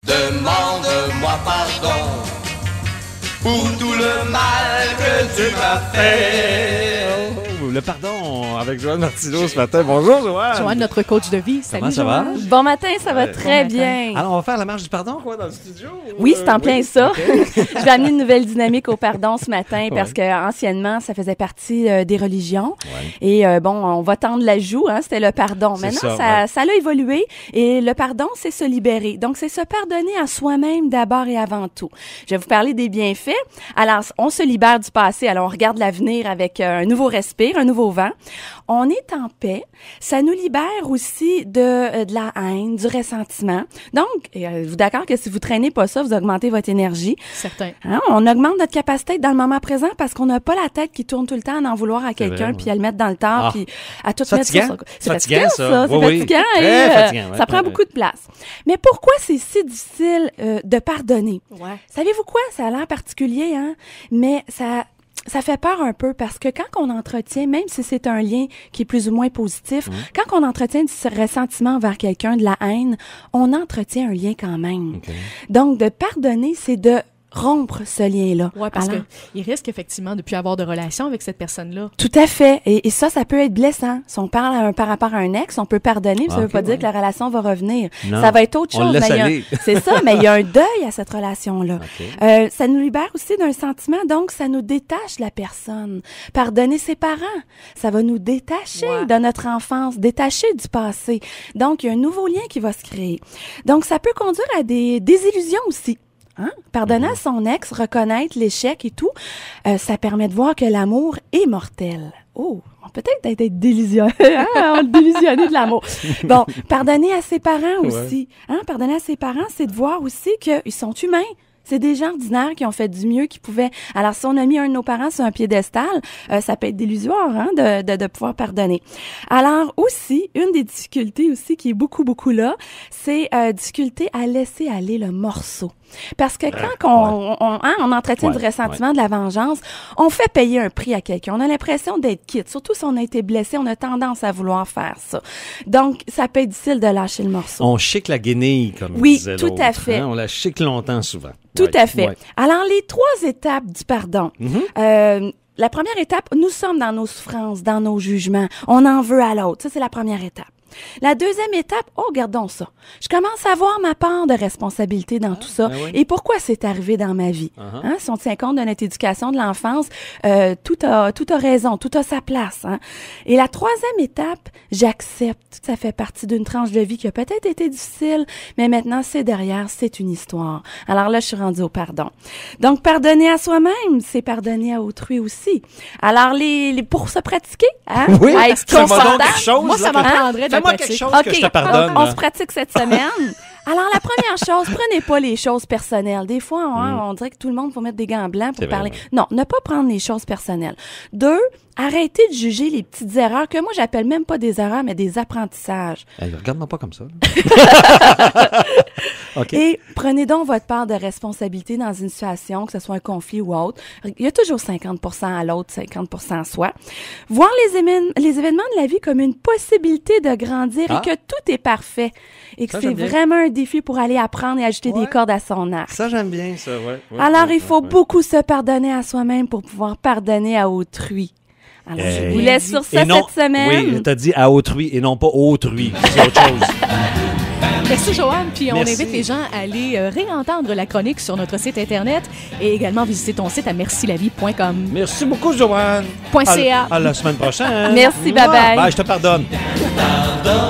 Demande-moi pardon pour tout le mal que tu m'as fait. Oh, le pardon avec Joanne Martineau ce matin. Bonjour, Joanne. Joanne, notre coach de vie. Salut, Comment ça Joanne. va? Bon matin, ça va très bien. Alors, on va faire la marche du pardon, quoi, dans le studio? Oui, c'est en plein ça. Okay. Je vais amener une nouvelle dynamique au pardon ce matin parce que anciennement, ça faisait partie des religions. Ouais. Et bon, on va tendre la joue, hein, c'était le pardon. C'est Maintenant, ça, ça a évolué et le pardon, c'est se libérer. Donc, c'est se pardonner à soi-même d'abord et avant tout. Je vais vous parler des bienfaits. Alors, on se libère du passé. Alors, on regarde l'avenir avec un nouveau respire, un nouveau vent. On est en paix. Ça nous libère aussi de la haine, du ressentiment. Donc, vous d'accord que si vous traînez pas ça, vous augmentez votre énergie. Certain. Hein? On augmente notre capacité dans le moment présent parce qu'on n'a pas la tête qui tourne tout le temps à en vouloir à quelqu'un puis à le mettre dans le tard puis à tout mettre sur son... C'est fatigant, ça. C'est fatigant. Très fatigant. Ça prend beaucoup de place. Mais pourquoi c'est si difficile de pardonner? Ouais. Savez-vous quoi? Ça a l'air particulier, hein? Mais ça fait peur un peu parce que quand on entretient, même si c'est un lien qui est plus ou moins positif, quand on entretient du ressentiment envers quelqu'un, de la haine, on entretient un lien quand même. Okay. Donc, de pardonner, c'est de rompre ce lien-là. Oui, parce Alors, qu'il risque effectivement de ne plus avoir de relation avec cette personne-là. tout à fait. Et ça peut être blessant. Si on parle par rapport à un ex, on peut pardonner, mais ça veut pas dire que la relation va revenir. Non. Ça va être autre chose. On le laisse Mais aller. c'est ça, mais il y a un deuil à cette relation-là. Okay. Ça nous libère aussi d'un sentiment, donc ça nous détache de la personne. Pardonner ses parents, ça va nous détacher de notre enfance, détacher du passé. Donc, il y a un nouveau lien qui va se créer. Donc, ça peut conduire à des désillusions aussi. Hein? Pardonner à son ex, reconnaître l'échec et tout, ça permet de voir que l'amour est mortel. Oh, peut-être d'être délusionné, hein? Délusionné de l'amour. Bon, pardonner à ses parents aussi. Hein? Pardonner à ses parents, c'est de voir aussi qu'ils sont humains. C'est des gens ordinaires qui ont fait du mieux qu'ils pouvaient. Alors, si on a mis un de nos parents sur un piédestal, ça peut être délusoire, hein, de pouvoir pardonner. Alors, aussi, une des difficultés aussi qui est beaucoup là, c'est difficulté à laisser aller le morceau. Parce que quand on entretient du ressentiment, de la vengeance, on fait payer un prix à quelqu'un. On a l'impression d'être quitte. Surtout si on a été blessé, on a tendance à vouloir faire ça. Donc, ça peut être difficile de lâcher le morceau. On chique la guenille, comme Oui, disait tout l'autre, à fait. hein? On la chique longtemps, souvent. Tout à fait. Ouais. Alors, les 3 étapes du pardon. La première étape, nous sommes dans nos souffrances, dans nos jugements. On en veut à l'autre. Ça, c'est la première étape. La deuxième étape, regardons ça. Je commence à voir ma part de responsabilité dans tout ça. Et pourquoi c'est arrivé dans ma vie? Hein? Si on tient compte de notre éducation de l'enfance, tout a raison, tout a sa place. Hein? Et la troisième étape, j'accepte que ça fait partie d'une tranche de vie qui a peut-être été difficile, mais maintenant, c'est derrière, c'est une histoire. Alors là, je suis rendue au pardon. Donc, pardonner à soi-même, c'est pardonner à autrui aussi. Alors, pour se pratiquer, hein? Oui, à être fais-moi donc confortable. quelque chose, Moi, ça là, m'apprendrait de la fais-moi quelque pratique. chose que je te pardonne. Donc, on là. se pratique cette semaine. Alors, la première chose, prenez pas les choses personnelles. Des fois, on dirait que tout le monde faut mettre des gants blancs pour parler. Non, ne pas prendre les choses personnelles. 2, arrêtez de juger les petites erreurs que moi, j'appelle même pas des erreurs, mais des apprentissages. Hey, regarde-moi pas comme ça. Okay. Et prenez donc votre part de responsabilité dans une situation, que ce soit un conflit ou autre. Il y a toujours 50% à l'autre, 50% à soi. Voir les événements de la vie comme une possibilité de grandir et que tout est parfait. Et que Ça, c'est j'aime bien. vraiment un défi pour aller apprendre et ajouter des cordes à son arc. Ça, j'aime bien, ça, ouais. Alors, il faut beaucoup se pardonner à soi-même pour pouvoir pardonner à autrui. Alors, je vous laisse sur ça Et non, cette semaine. Oui, t'as dit à autrui et non pas autrui. C'est autre chose. Merci, Joanne. Puis on Merci. invite les gens à aller réentendre la chronique sur notre site Internet et également visiter ton site à mercilavie.com. Merci beaucoup, Joanne. .ca. À la semaine prochaine. Merci, bye-bye. Bye, je te pardonne. Pardonne.